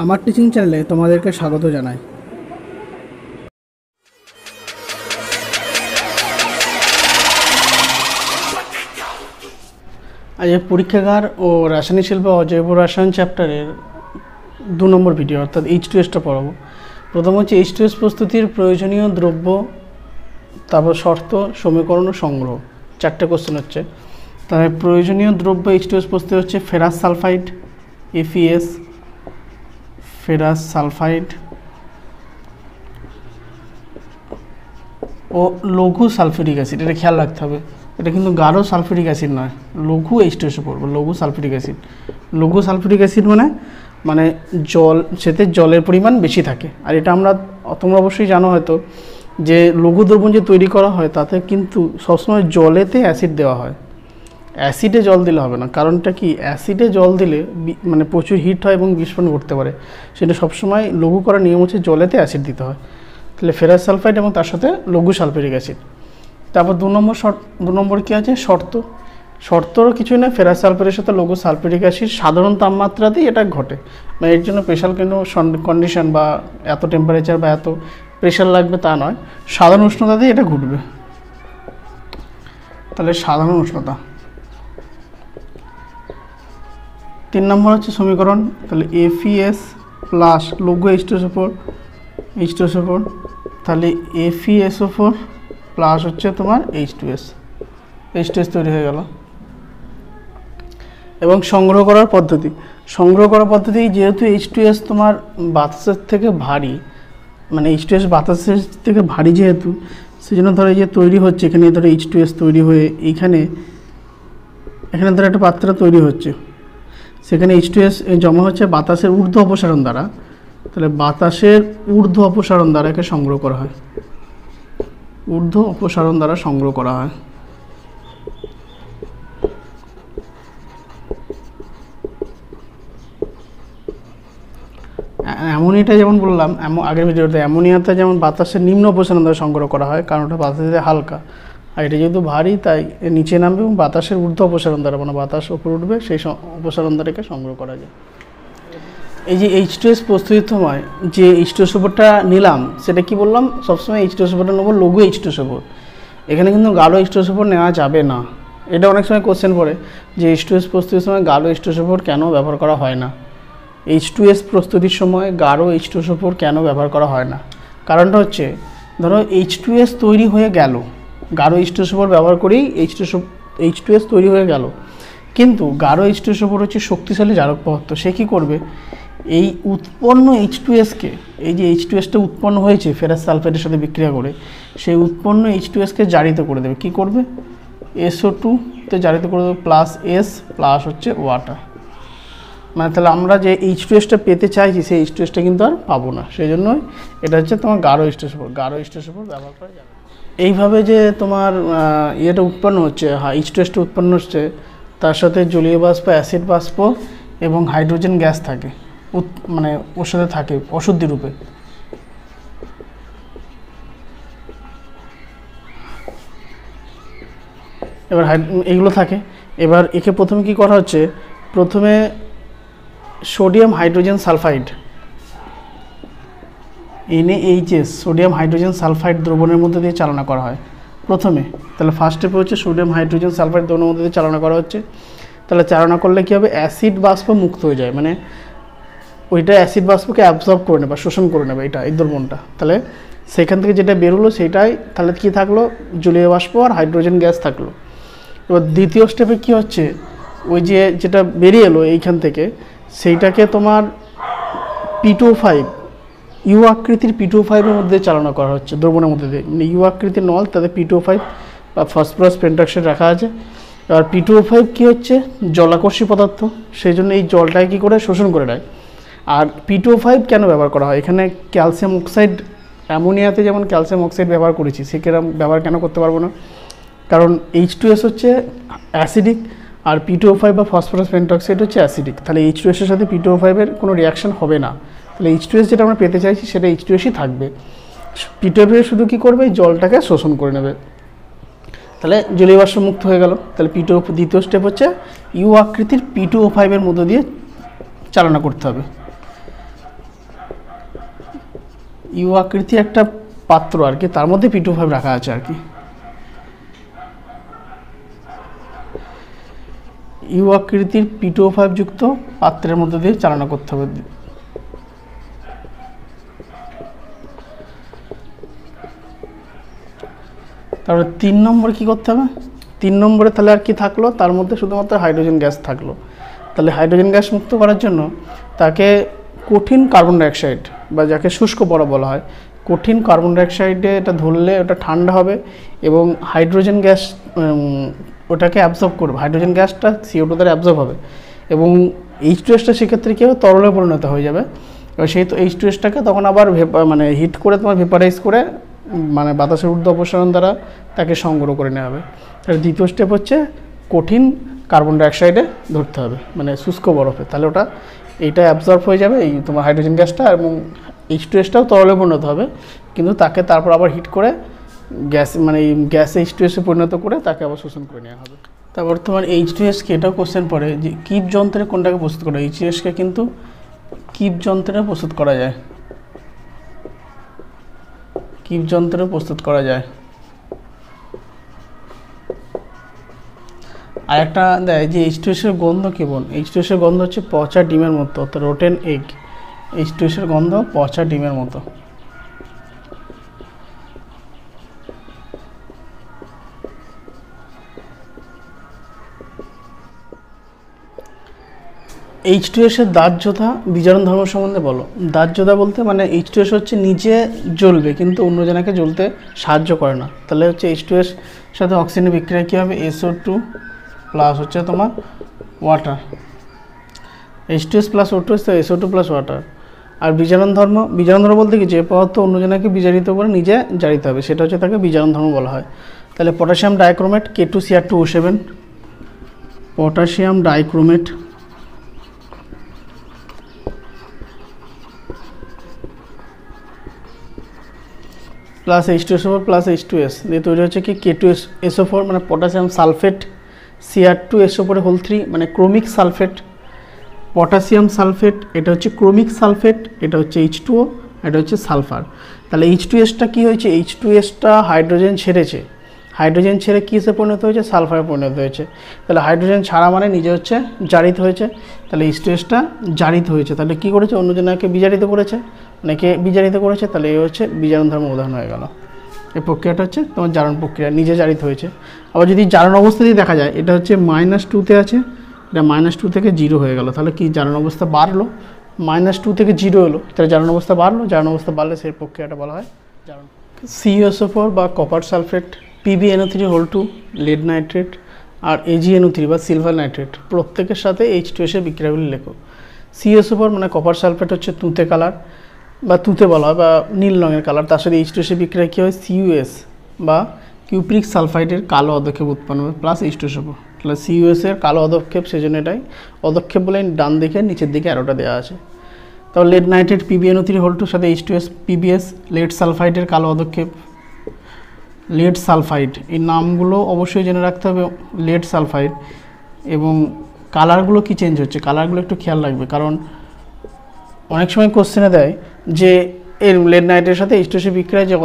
আমার টিচিং চ্যানেলে তোমাদেরকে স্বাগত জানাই। আজ পরীক্ষাগার ও রাসায়নিক শিল্প অজৈব রসায়ন চ্যাপ্টারের 2 নম্বর ভিডিও অর্থাৎ H2Sটা পড়াবো। প্রথম হচ্ছে H2S প্রস্তুতির প্রয়োজনীয় দ্রব্য, তারপর শর্ত, সমীকরণ ও সংগ্রহ। 4টে কোশ্চেন হচ্ছে। তাহলে প্রয়োজনীয় দ্রব্য H2S প্রস্তুতি হচ্ছে ferrous sulphide FeS, ferrous sulphide ও লঘু সালফিউরিক অ্যাসিড। এটা খেয়াল রাখতে হবে, এটা কিন্তু গাঢ় সালফিউরিক অ্যাসিড নয়, লঘু H2S পড়বে, লঘু সালফিউরিক অ্যাসিড। লঘু সালফিউরিক অ্যাসিড মানে জল, সেতে জলের পরিমাণ বেশি থাকে। আর এটা তোমরা অবশ্যই জানো হয়তো যে লঘু দ্রবণ যে তৈরি করা হয় তাতে কিন্তু সবসময় জলেতে অ্যাসিড দেওয়া হয়, অ্যাসিডে জল দিলে হবে না। কারণটা কি, অ্যাসিডে জল দিলে মানে প্রচুর হিট হয় এবং বিস্ফোরণ ঘটতে পারে। সেটা সবসময় লঘু করার নিয়ম হচ্ছে জলেতে অ্যাসিড দিতে হয়। তাহলে ফেরাস সালফাইড এবং তার সাথে লঘু সালফিউরিক অ্যাসিড। তারপর 2 নম্বর কী আছে, শর্তরও কিছুই না, ফেরাস সালফাইডের সাথে লঘু সালফিউরিক অ্যাসিড সাধারণ তাপমাত্রাতেই এটা ঘটে। মানে এর জন্য স্পেশাল কোনো কন্ডিশন বা এত টেম্পারেচার বা এত প্রেশার লাগবে তা নয়, সাধারণ উষ্ণতাতেই এটা ঘটবে। তাহলে সাধারণ উষ্ণতা। 3 নম্বর হচ্ছে সমীকরণ। তাহলে FeS প্লাস লঘু H2SO4, তাহলে FeSO4 প্লাস হচ্ছে তোমার H2S তৈরি হয়ে গেল। এবং সংগ্রহ করার পদ্ধতি, যেহেতু H2S তোমার বাতাসের থেকে ভারী, মানে H2S বাতাসের থেকে ভারী যেহেতু, সেই জন্য ধরো এই যে তৈরি হচ্ছে, এখানে ধরো H2S তৈরি হয়ে এখানে ধরো একটা পাত্র তৈরি হচ্ছে, সেখানে H2S জমা হচ্ছে বাতাসের ঊর্ধ্ব অপসারণ দ্বারা। তাহলে বাতাসের ঊর্ধ্ব অপসারণ দ্বারা একে সংগ্রহ করা হয়, ঊর্ধ্ব অপসারণ দ্বারা সংগ্রহ করা হয়। অ্যামোনিয়াটা যেমন বললাম আগের ভিডিওতে, অ্যামোনিয়াতে যেমন বাতাসের নিম্ন অপসারণ দ্বারা সংগ্রহ করা হয়, কারণ ওটা বাতাসে হালকা, আর এটা যেহেতু ভারী তাই নিচে নামবে এবং বাতাসের ঊর্ধ্ব অপসারণ দ্বারা, মানে বাতাস উপরে উঠবে, সেই অপসারণ দ্বারা একে সংগ্রহ করা যায়। এই যে H2S প্রস্তুতির সময় যে H2SO4টা নিলাম, সেটা কি বললাম, সবসময় H2SO4টা নেবো লঘু H2SO4। এখানে কিন্তু গাঢ় H2SO4 নেওয়া যাবে না। এটা অনেক সময় কোশ্চেন পড়ে যে H2S প্রস্তুতির সময় গাঢ় H2SO4 কেন ব্যবহার করা হয় না। H2S প্রস্তুতির সময় গাঢ় H2SO4 কেন ব্যবহার করা হয় না, কারণটা হচ্ছে ধরো H2S তৈরি হয়ে গেল, গাঢ় H2SO4 ব্যবহার করেই H2S তৈরি হয়ে গেল, কিন্তু গাঢ় H2SO4 হচ্ছে শক্তিশালী জারক পদার্থ। সে কী করবে, এই উৎপন্ন H2Sকে, এই যে H2Sটা উৎপন্ন হয়েছে ফেরাস সালফাইডের সাথে বিক্রিয়া করে, সেই উৎপন্ন H2Sকে জারিত করে দেবে। কি করবে, SO2-তে জারিত করে দেবে, প্লাস S প্লাস হচ্ছে ওয়াটার। মানে তাহলে আমরা যে H2Sটা পেতে চাইছি সেই H2Sটা কিন্তু আর পাবো না। সেই জন্যই এটা হচ্ছে তোমার গাঢ় H2SO4 ব্যবহার করা যাবে। এইভাবে যে তোমার ইয়েটা উৎপন্ন হচ্ছে, H2Sটা উৎপন্ন হচ্ছে, তার সাথে জলীয় বাষ্প, অ্যাসিড বাষ্প এবং হাইড্রোজেন গ্যাস থাকে, মানে ওর সাথে থাকে অশুদ্ধি রূপে। এবার এইগুলো থাকে। এবার একে প্রথমে কি করা হচ্ছে, প্রথমে sodium hydrogen sulphide NaHS, sodium hydrogen sulphide দ্রবণের মধ্যে দিয়ে চালনা করা হয় প্রথমে। তাহলে ফার্স্ট স্টেপে হচ্ছে সোডিয়াম হাইড্রোজেন সালফাইড দ্রবণের মধ্যে দিয়ে চালনা করা হচ্ছে। তাহলে চালনা করলে কী হবে, অ্যাসিড বাষ্প মুক্ত হয়ে যায়, মানে ওইটা অ্যাসিড বাষ্পকে অ্যাবজর্ব করে নেবে, শোষণ করে নেবে এই দ্রবণটা। তাহলে সেখান থেকে যেটা বেরোলো সেটাই তাহলে কী থাকলো, জলীয় বাষ্প আর হাইড্রোজেন গ্যাস থাকলো। এবার দ্বিতীয় স্টেপে কী হচ্ছে, ওই যেটা বেরিয়ে এলো এইখান থেকে, সেইটাকে তোমার P2O5, ইউ আকৃতির P2O5-এর মধ্যে চালনা করা হচ্ছে দ্রবণের মধ্যে দিয়ে। মানে ইউ আকৃতির নল, তাদের P2O5 বা ফসফরাস পেন্টক্সাইড রাখা আছে। এবার P2O5 কী হচ্ছে, জলাকর্ষী পদার্থ, সেই জন্য এই জলটাকে কী করে শোষণ করে নেয়। আর P2O5 কেন ব্যবহার করা হয়, এখানে ক্যালসিয়াম অক্সাইড, অ্যামোনিয়াতে যেমন ক্যালসিয়াম অক্সাইড ব্যবহার করেছি, সেরকম ব্যবহার কেন করতে পারবো না, কারণ H2S হচ্ছে অ্যাসিডিক আর P2O5 বা ফসফরাস পেন্টক্সাইড হচ্ছে অ্যাসিডিক। তাহলে H2S-এর সাথে P2O5-এর কোনো রিয়াকশান হবে না। তাহলে H2S যেটা আমরা পেতে চাইছি সেটা H2S-ই থাকবে। P2O5 শুধু কী করবে, এই জলটাকে শোষণ করে নেবে। তাহলে জলীয় বাষ্প মুক্ত হয়ে গেল। তাহলে দ্বিতীয় স্টেপ হচ্ছে ইউ আকৃতির P2O5-এর মধ্য দিয়ে চালনা করতে হবে। ইউ আকৃতি একটা পাত্র আর কি, তার মধ্যে P2O5 রাখা আছে আর কি। ইউ আকৃতির P2O5 যুক্ত পাত্রের মধ্যে দিয়ে চালনা করতে হবে। তারপরে 3 নম্বরে কি করতে হবে? 3 নম্বরে তাহলে আর কি থাকলো, তার মধ্যে শুধুমাত্র হাইড্রোজেন গ্যাস থাকলো। তাহলে হাইড্রোজেন গ্যাস মুক্ত করার জন্য তাকে কঠিন কার্বন ডাইঅক্সাইড বা যাকে শুষ্ক বরফ বলা হয়, কঠিন কার্বন ডাইঅক্সাইডে এটা ধরলে ওটা ঠান্ডা হবে এবং হাইড্রোজেন গ্যাস ওটাকে অ্যাবজর্ব করবে, হাইড্রোজেন গ্যাসটা CO2 দ্বারা অ্যাবজর্ব হবে এবং H2S সেক্ষেত্রে কী হবে, তরলে পরিণত হয়ে যাবে। এবার সেই তো H2Sটাকে তখন আবার মানে হিট করে তোমার ভেপারাইজ করে মানে বাতাসের ঊর্ধ্ব অপসারণ দ্বারা তাকে সংগ্রহ করে নেওয়া হবে। তাহলে দ্বিতীয় স্টেপ হচ্ছে কঠিন কার্বন ডাইঅক্সাইডে ধরতে হবে, মানে শুষ্ক বরফে, তাহলে ওটা এইটা অ্যাবজর্ব হয়ে যাবে এই তোমার হাইড্রোজেন গ্যাসটা এবং H2Sটাও তরলে পরিণত হবে, কিন্তু তাকে তারপর আবার হিট করে গ্যাস মানে এই গ্যাসে H2S পরিণত করে তাকে আবার শোষণ করে নেওয়া হবে। তারপর তোমার H2Sকে এটাও কোশ্চেন পড়ে যে কিপ যন্ত্রে কোনটাকে প্রস্তুত করা হয়। H2Sকে কিন্তু কিপ যন্ত্রে প্রস্তুত করা যায়, কিপ যন্ত্রে প্রস্তুত করা যায়। আর একটা দেয় যে H2S গন্ধ কেমন। H2S গন্ধ হচ্ছে পচা ডিমের মতো, অর্থাৎ রোটেন এগ। H2S গন্ধ পচা ডিমের মতো। H2S দাহ্যতা বিজারণ ধর্ম সম্বন্ধে বলো। দাহ্যতা বলতে মানে H2S হচ্ছে নিজে জ্বলবে কিন্তু অন্যজনকে জ্বলতে সাহায্য করে না। তাহলে হচ্ছে H2S সাথে অক্সিজেনের বিক্রিয়া কী হবে, SO2 প্লাস হচ্ছে তোমার ওয়াটার। H2S প্লাস O2 তো SO2 প্লাস ওয়াটার। আর বিজারণ ধর্ম বলতে কি, যে পদার্থ অন্যজনকে বিজারিত করে নিজে জারিত হবে, সেটা হচ্ছে তাকে বিজারণ ধর্ম বলা হয়। তাহলে potassium dichromate K2Cr2O7, potassium dichromate plus H2SO4 plus H2S দিয়ে তৈরি হচ্ছে কি K2SO4 মানে পটাশিয়াম সালফেট, Cr2SO4 মানে ক্রোমিক সালফেট, পটাশিয়াম সালফেট, এটা হচ্ছে ক্রোমিক সালফেট, এটা হচ্ছে H2O, এটা হচ্ছে সালফার। তাহলে H2Sটা কি হয়েছে, H2Sটা হাইড্রোজেন ছেড়েছে, হাইড্রোজেন ছেড়ে কিসে পরিণত হয়েছে, সালফারে পরিণত হয়েছে। তাহলে হাইড্রোজেন ছাড়া মানে নিজে হচ্ছে জারিত হয়েছে, তাহলে H2Sটা জারিত হয়েছে। তাহলে কি করেছে, অন্যজনকে বিজারিত করেছে, অনেকে বিজারিত করেছে, তাহলে এই হচ্ছে বিজারণ ধর্ম উদাহরণ হয়ে গেল। এই প্রক্রিয়াটা হচ্ছে তোমার জারণ প্রক্রিয়া, নিজে জারিত হয়েছে। আবার যদি জারণ অবস্থাতেই দেখা যায়, এটা হচ্ছে -2 আছে, এটা -2 থেকে 0 হয়ে গেল, তাহলে কি জারণ অবস্থা বাড়লো, -2 থেকে 0 হলো, তাহলে জারণ অবস্থা বাড়লো, জারণ অবস্থা বাড়লে সেই প্রক্রিয়াটা বলা হয় জারণ। CuSO4 বা copper sulphate, PbNO3(2), lead nitrate আর AgNO3 বা সিলভার নাইট্রেট, প্রত্যেকের সাথে H2S বিক্রিয়াগুলি লেখো। CuSO4 মানে কপার সালফেট হচ্ছে তুঁতে কালার বা তুঁতে বলা হয় বা নীল রঙের কালার, তার সাথে H2S বিক্রিয়া কী হয়, CuS বা কিউপ্রিক সালফাইডের কালো অদক্ষেপ উৎপন্ন হবে প্লাস H2SO4। তাহলে CuS এর কালো অদক্ষেপ, সেজন্য এটাই অদক্ষেপ বলে ডান দিকে নিচের দিকে অ্যারোটা দেওয়া আছে। তারপর লেড নাইট্রেট PbNO3(2) সাথে H2S PbS, লেড সালফাইডের কালো অদক্ষেপ, লেড সালফাইড, এই নামগুলো অবশ্যই জেনে রাখতে হবে, লেড সালফাইড। এবং কালারগুলো কি চেঞ্জ হচ্ছে, কালারগুলো একটু খেয়াল রাখবে, কারণ অনেক সময় কোশ্চেনে দেয় যে এর লেড নাইট্রেটের সাথে H2S বিক্রিয়ায় যে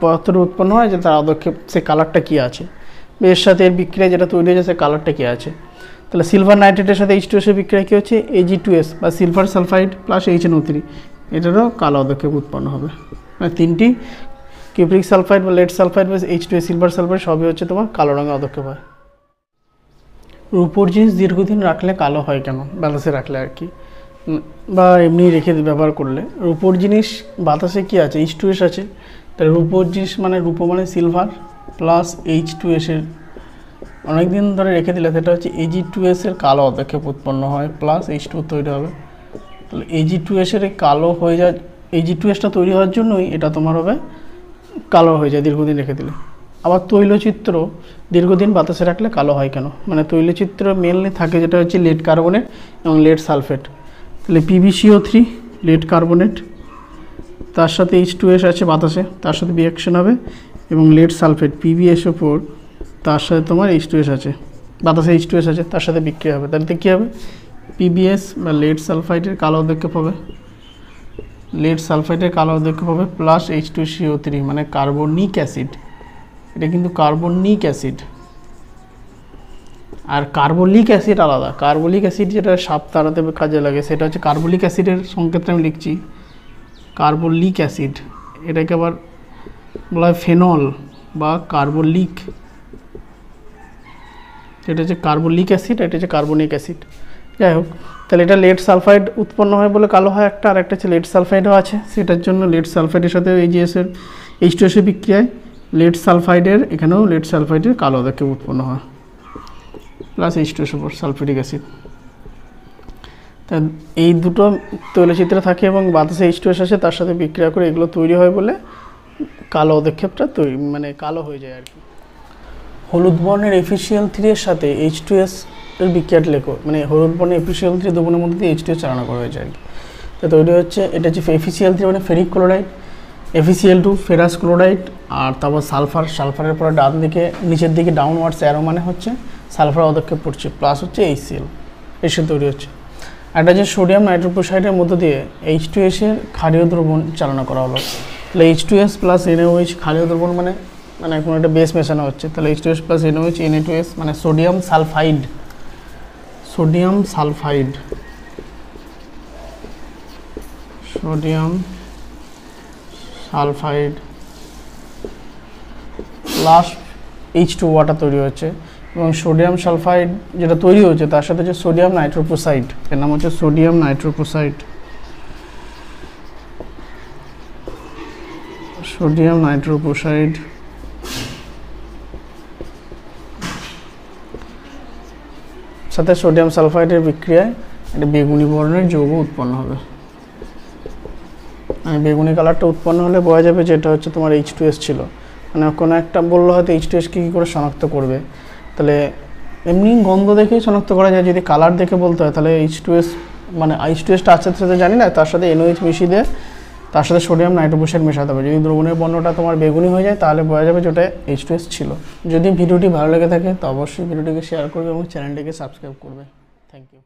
পদার্থটা উৎপন্ন হয় যে তার অদক্ষেপ সে কালারটা কী আছে, এর সাথে এর বিক্রিয়া যেটা তৈরি হয়েছে সে কালারটা কী আছে। তাহলে সিলভার নাইট্রেটের সাথে H2S বিক্রিয়া কী হচ্ছে, Ag2S বা সিলভার সালফাইড প্লাস HNO3, এটারও কালো অদক্ষেপ উৎপন্ন হবে। মানে তিনটি কিউপ্রিক সালফাইড বা লেড সালফাইড বা H2S সিলভার সালফাইড সবই হচ্ছে তোমার কালো রঙের অদক্ষেপ হয়। রূপোর জিনিস দীর্ঘদিন রাখলে কালো হয় কেন, ব্যালেন্সে রাখলে আর কি, বা এমনি রেখে ব্যবহার করলে। রূপোর জিনিস বাতাসে কি আছে, H2S আছে, তাহলে রূপোর জিনিস মানে রূপো মানে সিলভার প্লাস H2S এর অনেক দিন ধরে রেখে দিলে সেটা হচ্ছে Ag2S এর কালো অদক্ষেপ উৎপন্ন হয় প্লাস H2 তৈরি হবে। তাহলে Ag2S এর কালো হয়ে যায়, Ag2Sটা তৈরি হওয়ার জন্যই এটা তোমার হবে কালো হয়ে যায় দীর্ঘদিন রেখে দিলে। আবার তৈলচিত্র দীর্ঘদিন বাতাসে রাখলে কালো হয় কেন, মানে তৈলচিত্র মেনলি থাকে যেটা হচ্ছে লেড কার্বনেট এবং লেড সালফেট। তাহলে PbCO3 লেড কার্বনেট, তার সাথে H2S আছে বাতাসে, তার সাথে রিঅ্যাকশন হবে, এবং লেড সালফেট PbSO4, তার সাথে তোমার H2S আছে, বাতাসে H2S আছে, তার সাথে বিক্রিয়া হবে। তাহলে কী হবে, PbS বা লেড সালফাইডের কালো অদক্ষেপ হবে লেড সালফাইডের কালো অধ্যক্ষ হবে প্লাস H2CO3 মানে কার্বনিক অ্যাসিড, এটা কিন্তু কার্বনিক অ্যাসিড। আর কার্বলিক অ্যাসিড আলাদা, কার্বলিক অ্যাসিড যেটা সাপ তাড়াতে কাজে লাগে সেটা হচ্ছে কার্বলিক অ্যাসিডের সংকেতটা আমি লিখছি কার্বলিক অ্যাসিড, এটাকে আবার বলা হয় ফেনল বা কার্বলিক, এটা হচ্ছে কার্বলিক অ্যাসিড, এটা হচ্ছে কার্বনিক অ্যাসিড। যাই হোক, তাহলে এটা লেড সালফাইড উৎপন্ন হয় বলে কালো হয় একটা, আর একটা হচ্ছে লেড সালফাইডও আছে, সেটার জন্য লেড সালফাইডের সাথে AgSএর H2S বিক্রিয়ায় লেড সালফাইডের, এখানেও লেড সালফাইডের কালো অধ্যক্ষ উৎপন্ন হয় প্লাস H2S সালফিউরিক অ্যাসিড। তা এই দুটো তৈলচিত্রে থাকে এবং বাতাসে H2S আসে, তার সাথে বিক্রিয়া করে এগুলো তৈরি হয় বলে কালো অধ্যক্ষেপটা তৈরি মানে কালো হয়ে যায় আর কি। হলুদ বর্ণের FeCl3 এর সাথে H2S এর বিক্রিয়াটা লেখো, মানে হলুদ বর্ণের FeCl3 দ্রবণের মধ্যে দিয়ে H2S চালনা করা হয়েছে আর কি। তো তৈরি হচ্ছে, এটা হচ্ছে FeCl3 মানে ferric chloride, FeCl2 ferrous chloride, আর তারপর সালফারের পরে ডান দিকে নিচের দিকে ডাউনওয়ার্ডস অ্যারো মানে হচ্ছে সালফার অধ্যক্ষেপ পড়ছে, প্লাস হচ্ছে HCl, এর সাথে তৈরি হচ্ছে। একটা যে সোডিয়াম নাইট্রোপ্রোসাইডের মধ্য দিয়ে H2S এর ক্ষারীয় দ্রবণ চালনা করা হলো, তাহলে H2S প্লাস NaOH ক্ষারীয় দ্রবণ মানে কোনো একটা বেস মেশানো হচ্ছে, তাহলে H2S প্লাস NaOH Na2S মানে sodium sulphide, sodium sulphide, sodium sulphide plus H2 water তৈরি হচ্ছে, এবং সোডিয়াম সালফাইড যেটা তৈরি হচ্ছে তার সাথে হচ্ছে সোডিয়াম নাইট্রোপ্রোসাইড, এর নাম হচ্ছে সোডিয়াম নাইট্রোপ্রোসাইড, সোডিয়াম নাইট্রোপ্রোসাইড সাথে সোডিয়াম সালফাইডের বিক্রিয়ায় একটা বেগুনি বর্ণের যৌগ উৎপন্ন হবে। মানে বেগুনি কালারটা উৎপন্ন হলে বোঝা যাবে যে এটা হচ্ছে তোমার H2S ছিল, মানে কোনো একটা বললো হয়তো H2S কী করে শনাক্ত করবে, তাহলে এমনি গন্ধ দেখেই শনাক্ত করা যায়, যদি কালার দেখে বলতে হয় তাহলে H2S মানে H2Sটা আস্তে সাথে জানি না, তার সাথে NaOH মিশিয়ে দিয়ে তার সাথে সোডিয়াম নাইট্রোপ্রোসাইড মেশাতে হবে, যদি দ্রবণের বর্ণটা তোমার বেগুনি হয়ে যায় তাহলে বোঝা যাবে যে ওটা H2S ছিল। যদি ভিডিওটি ভালো লেগে থাকে তো অবশ্যই ভিডিওটিকে শেয়ার করবে এবং চ্যানেলটিকে সাবস্ক্রাইব করবে। Thank you.